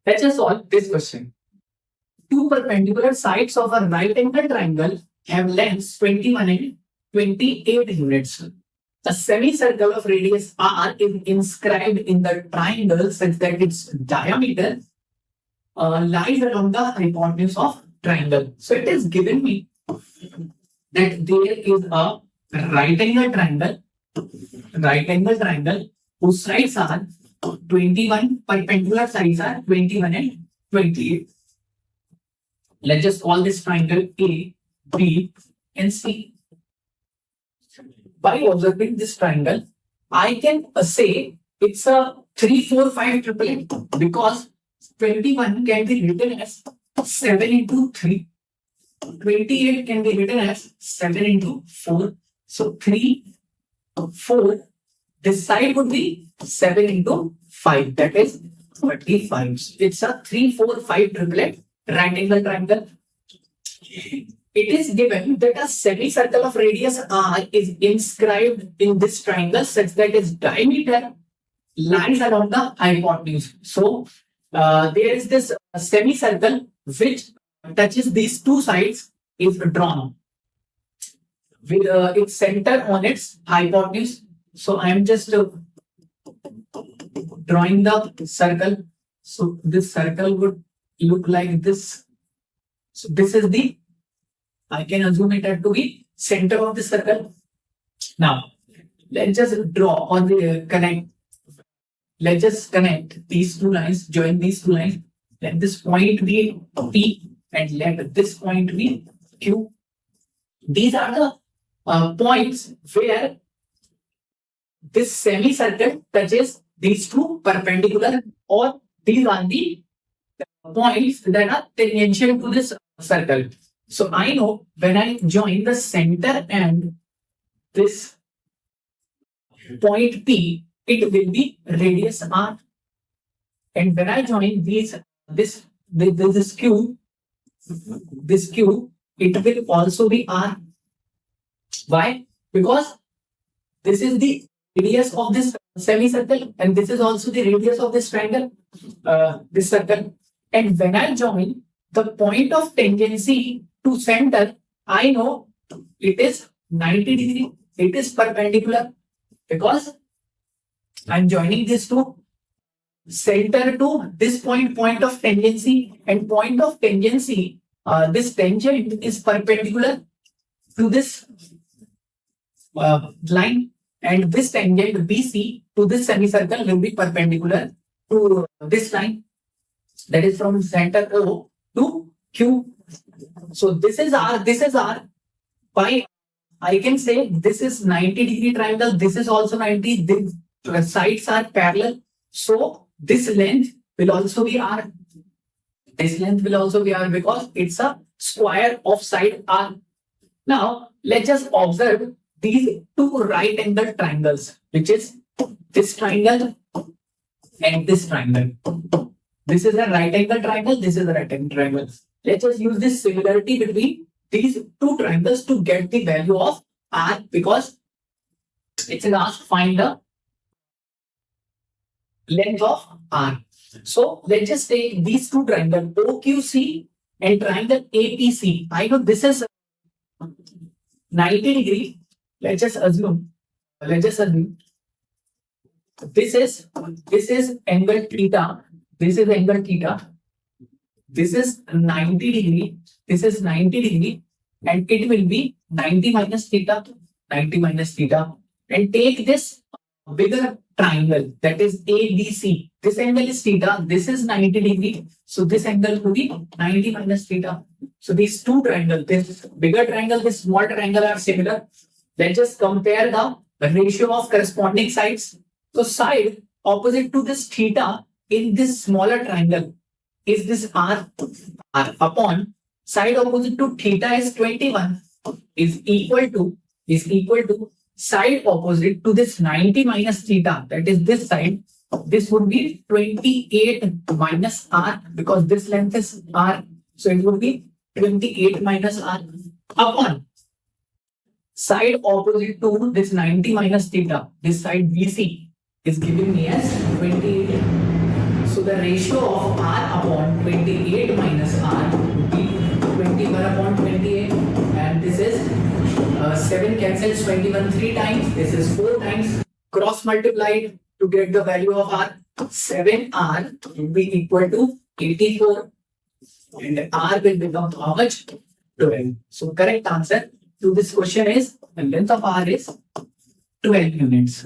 Let's just solve this question. Two perpendicular sides of a right angle triangle have lengths 21 and 28 units. A semicircle of radius r is inscribed in the triangle such that its diameter lies along the hypotenuse of triangle. So it is given me that there is a right angle triangle whose sides are 21, perpendicular sides are 21 and 28. Let's just call this triangle A, B, and C. By observing this triangle, I can say it's a 3, 4, 5 triplet because 21 can be written as 7 into 3. 28 can be written as 7 into 4. So 3, 4. This side would be 7 into 5. That is 35. It's a 3, 4, 5 triplet right angle triangle. It is given that a semicircle of radius r is inscribed in this triangle such that its diameter lies along the hypotenuse. So there is this semicircle which touches these two sides is drawn with its center on its hypotenuse. So I am just drawing the circle. So this circle would look like this. So this is the, I can assume it to be center of the circle. Now let's just draw on the connect. Let's just connect these two lines, join these two lines. Let this point be P and let this point be Q. These are the points where this semicircle touches these two perpendicular, or these are the points that are tangential to this circle. So I know when I join the center and this point P, it will be radius r. And when I join this Q, it will also be r. Why? Because this is the radius of this semicircle and this is also the radius of this triangle, this circle. And when I join the point of tangency to center, I know it is 90 degree. It is perpendicular because I'm joining this to center to this point of tangency, and point of tangency, this tangent is perpendicular to this line, and this tangent BC to this semicircle will be perpendicular to this line, that is from center O to Q. So this is R. By I can say this is 90 degree triangle. This is also 90. The sides are parallel. So this length will also be R. This length will also be R because it's a square of side R. Now let's just observe these two right angle triangles, which is this triangle and this triangle. This is a right angle triangle. This is a right angle triangle. Let's just use this similarity between these two triangles to get the value of R, because it's asked find the length of R. So let's just take these two triangles OQC and triangle APC. I know this is 90 degree. Let's just assume this is angle theta. This is angle theta. This is 90 degree. This is 90 degree, and it will be 90 minus theta. 90 minus theta. And take this bigger triangle, that is ABC. This angle is theta. This is 90 degree. So this angle will be 90 minus theta. So these two triangles, this bigger triangle, this small triangle, are similar. Let's just compare the ratio of corresponding sides. So side opposite to this theta in this smaller triangle is this R upon side opposite to theta is 21 is equal to side opposite to this 90 minus theta, that is this side. This would be 28 minus R because this length is R. So it would be 28 minus R upon side opposite to this 90 minus theta. This side BC is giving me as 28. So So the ratio of R upon 28 minus R would be 21 upon 28, and this is 7 cancels 21 3 times. This is 4 times. Cross multiplied to get the value of R. 7R will be equal to 84, and R will become how much? 12. So correct answer to this question is the length of R is 12 units.